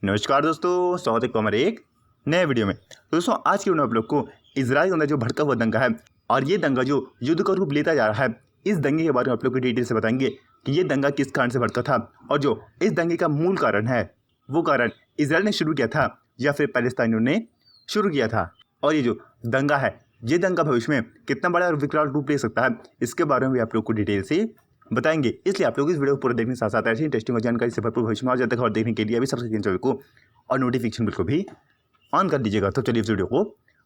नमस्कार दोस्तों, स्वागत है हमारे एक नए वीडियो में। दोस्तों आज की वीडियो में आप लोग को इजराइल के अंदर जो भड़का हुआ दंगा है और ये दंगा जो युद्ध का रूप लेता जा रहा है, इस दंगे के बारे में आप लोग को डिटेल से बताएंगे कि ये दंगा किस कारण से भड़का था और जो इस दंगे का मूल कारण है वो कारण इजराइल ने शुरू किया था या फिर पैलेस्टाइनियों ने शुरू किया था। और ये जो दंगा है ये दंगा भविष्य में कितना बड़ा और विकराल रूप ले सकता है, इसके बारे में भी आप लोग को डिटेल से बताएंगे। इसलिए आप लोग इस वीडियो को पूरा देखने के साथ साथ ऐसी इंटरेस्टिंग और जानकारी से भरपूर भविष्य में और ज़्यादा खबर देखने के लिए अभी सब्सक्राइब चैनल को और नोटिफिकेशन बिल को भी ऑन कर दीजिएगा। तो चलिए इस वीडियो को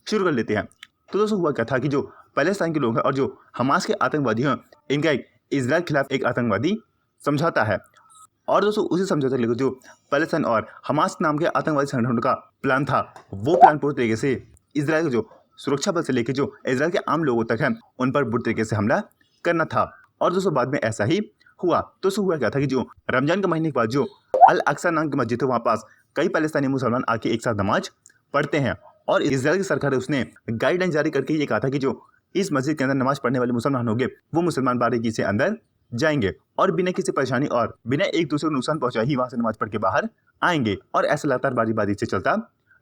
शुरू कर लेते हैं। तो दोस्तों हुआ क्या था कि जो पैलेस्टाइन के लोग हैं और जो हमास के आतंकवादी हैं, इनका एक इजराइल के खिलाफ एक आतंकवादी समझौता है। और दोस्तों उसी समझौते के लिए जो पैलेस्टाइन और हमास नाम के आतंकवादी संगठन का प्लान था, वो प्लान पूरी तरीके से इजराइल के जो सुरक्षा बल से लेकर जो इजराइल के आम लोगों तक है उन पर बुरी तरीके से हमला करना था। और दोस्तों बाद में ऐसा ही हुआ। दोस्तों हुआ क्या था कि जो रमजान के महीने के बाद जो अल अक्सा नाम की मस्जिद है वहाँ पास कई पैलेस्तानी मुसलमान आके एक साथ नमाज पढ़ते हैं। और इजराइल की सरकार उसने गाइडलाइन जारी करके ये कहा था कि जो इस मस्जिद के अंदर नमाज पढ़ने वाले मुसलमान होंगे वो मुसलमान बारीकी से अंदर जाएंगे और बिना किसी परेशानी और बिना एक दूसरे को नुकसान पहुंचाए ही वहां से नमाज पढ़ के बाहर आएंगे। और ऐसा लगातार बारी बारी से चलता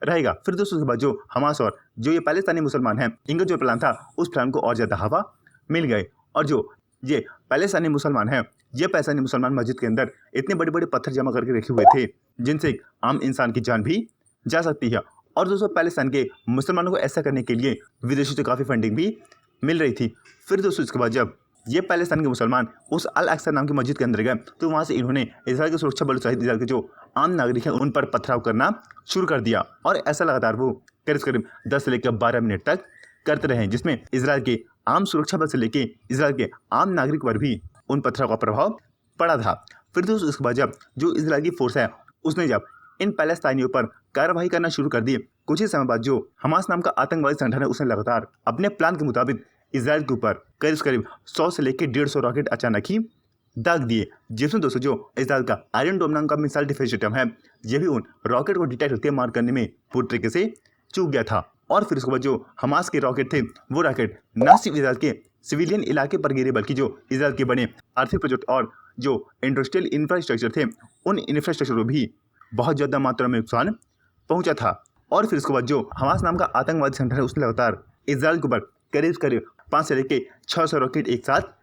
रहेगा। फिर दोस्तों उसके बाद जो हमास और जो ये पैलेस्तानी मुसलमान हैं, इनका जो प्लान था उस प्लान को और ज्यादा हवा मिल गए। और जो ये पैलेस्तानी मुसलमान हैं, ये पैलेस्तानी मुसलमान मस्जिद के अंदर इतने बड़े बड़े पत्थर जमा करके रखे हुए थे जिनसे एक आम इंसान की जान भी जा सकती है। और दोस्तों पैलेस्ताइन के मुसलमानों को ऐसा करने के लिए विदेशों से काफ़ी फंडिंग भी मिल रही थी। फिर दोस्तों इसके बाद जब ये पैलेस्ताइन के मुसलमान उस अल अक्सा नाम की मस्जिद के अंदर गए तो वहाँ से इन्होंने इजराइल के सुरक्षा बल सहित इजराइल के जो आम नागरिक हैं उन पर पथराव करना शुरू कर दिया। और ऐसा लगातार वो करीब 10 से लेकर 12 मिनट तक करते रहे, जिसमें इजराइल के आम सुरक्षा बल से लेके इजराइल के आम नागरिक पर भी उन पत्थरों का प्रभाव पड़ा था। फिर दोस्तों इसके बाद जब जो इजराइल की फोर्स है उसने जब इन पैलेस्ताइनियों पर कार्रवाई करना शुरू कर दी, कुछ ही समय बाद जो हमास नाम का आतंकवादी संगठन है उसने लगातार अपने प्लान के मुताबिक इजराइल के ऊपर करीब 100 से लेकर 150 रॉकेट अचानक ही दाग दिए, जिसमें दोस्तों जो इजराइल का आयरन डोम नाम का मिसाइल डिफेंस सिस्टम है ये भी उन रॉकेट को डिटेक्ट करके मार करने में पूरी तरीके से चूक गया था। और फिर उसके बाद जो हमास के रॉकेट थे वो रॉकेट न सिर्फ इजराइल के सिविलियन इलाके पर गिरे बल्कि जो इजराइल के बने आर्थिक प्रोजेक्ट और जो इंडस्ट्रियल इंफ्रास्ट्रक्चर थे उन इंफ्रास्ट्रक्चर को भी बहुत ज़्यादा मात्रा में नुकसान पहुंचा था। और फिर उसके बाद जो हमास नाम का आतंकवादी संगठन है उसने लगातार इजराइल के ऊपर करीब 5 से लेकर 600 रॉकेट एक साथ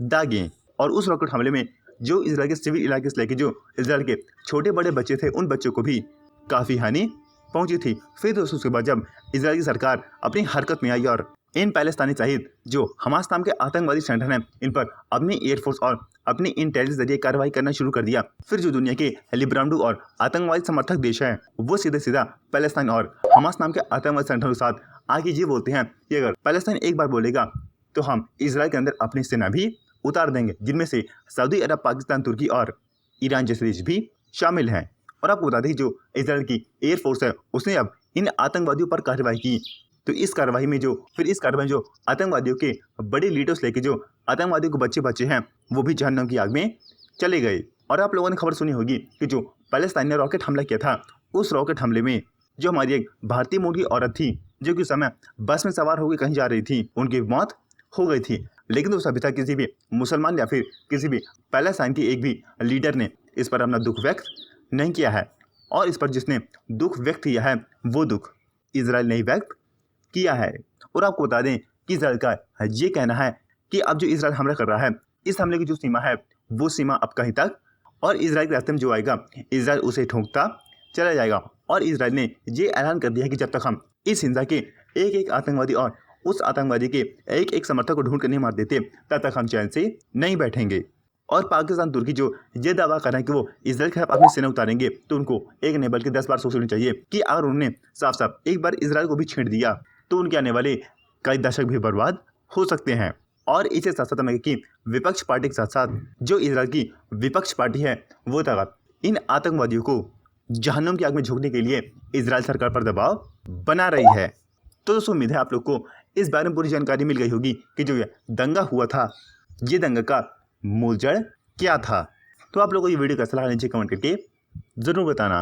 दागे। और उस रॉकेट हमले में जो इजराइल के सिविल इलाके से लेकर जो इजराइल के छोटे बड़े बच्चे थे उन बच्चों को भी काफ़ी हानि पहुंची थी। फिर दोस्तों उसके बाद जब इजराइल की सरकार अपनी हरकत में आई और इन पैलेस्तानी सहित जो हमास नाम के आतंकवादी संगठन है इन पर अपनी एयरफोर्स और अपनी इंटेलिजेंस जरिए कार्रवाई करना शुरू कर दिया, फिर जो दुनिया के लिब्रांडू और आतंकवादी समर्थक देश हैं वो सीधा पैलेस्ताइन और हमास नाम के आतंकवादी संगठन के साथ आगे ये बोलते हैं कि अगर पैलेस्ताइन एक बार बोलेगा तो हम इजराइल के अंदर अपनी सेना भी उतार देंगे, जिनमें से सऊदी अरब, पाकिस्तान, तुर्की और ईरान जैसे देश भी शामिल हैं। और आपको बता दें जो इजराइल की एयरफोर्स है उसने अब इन आतंकवादियों पर कार्रवाई की। तो इस कार्रवाई में जो आतंकवादियों के बड़े लीडर्स लेके जो आतंकवादियों के बच्चे हैं वो भी जहन्नम की आग में चले गए। और आप लोगों ने खबर सुनी होगी कि जो पैलेस्ताइन ने रॉकेट हमला किया था उस रॉकेट हमले में जो हमारी एक भारतीय मूल की औरत थी जो कि उस समय बस में सवार होकर कहीं जा रही थी, उनकी मौत हो गई थी। लेकिन दोस्तों अभी तक किसी भी मुसलमान या फिर किसी भी पैलेस्ताइन के एक भी लीडर ने इस पर अपना दुख व्यक्त नहीं किया है। और इस पर जिसने दुख व्यक्त किया है वो दुख इजराइल ने ही व्यक्त किया है। और आपको बता दें कि इजराइल का ये कहना है कि अब जो इजराइल हमला कर रहा है इस हमले की जो सीमा है वो सीमा अब कहीं तक, और इजराइल के रास्ते में जो आएगा इजराइल उसे ठोंकता चला जाएगा। और इजराइल ने ये ऐलान कर दिया है कि जब तक हम इस हिंसा के एक एक आतंकवादी और उस आतंकवादी के एक एक समर्थक को ढूंढ कर नहीं मार देते तब तक हम चैन से नहीं बैठेंगे। और पाकिस्तान, तुर्की जो ये दावा कर रहे हैं कि वो इजराइल के खिलाफ अपनी सेना उतारेंगे तो उनको एक नहीं बल्कि 10 बार सोचना चाहिए कि अगर उन्होंने साफ साफ एक बार इजराइल को भी छेड़ दिया तो उनके आने वाले कई दशक भी बर्बाद हो सकते हैं। और इसे साथ साथ हमें कि विपक्ष पार्टी के साथ साथ जो इजराइल की विपक्ष पार्टी है वो ताकत इन आतंकवादियों को जहन्नुम की आग में झोंकने के लिए इजराइल सरकार पर दबाव बना रही है। तो दोस्तों उम्मीद है आप लोग को इस बारे में पूरी जानकारी मिल गई होगी कि जो ये दंगा हुआ था ये दंगा का मूल जड़ क्या था। तो आप लोगों को ये वीडियो कैसा लगा नीचे कमेंट करके ज़रूर बताना।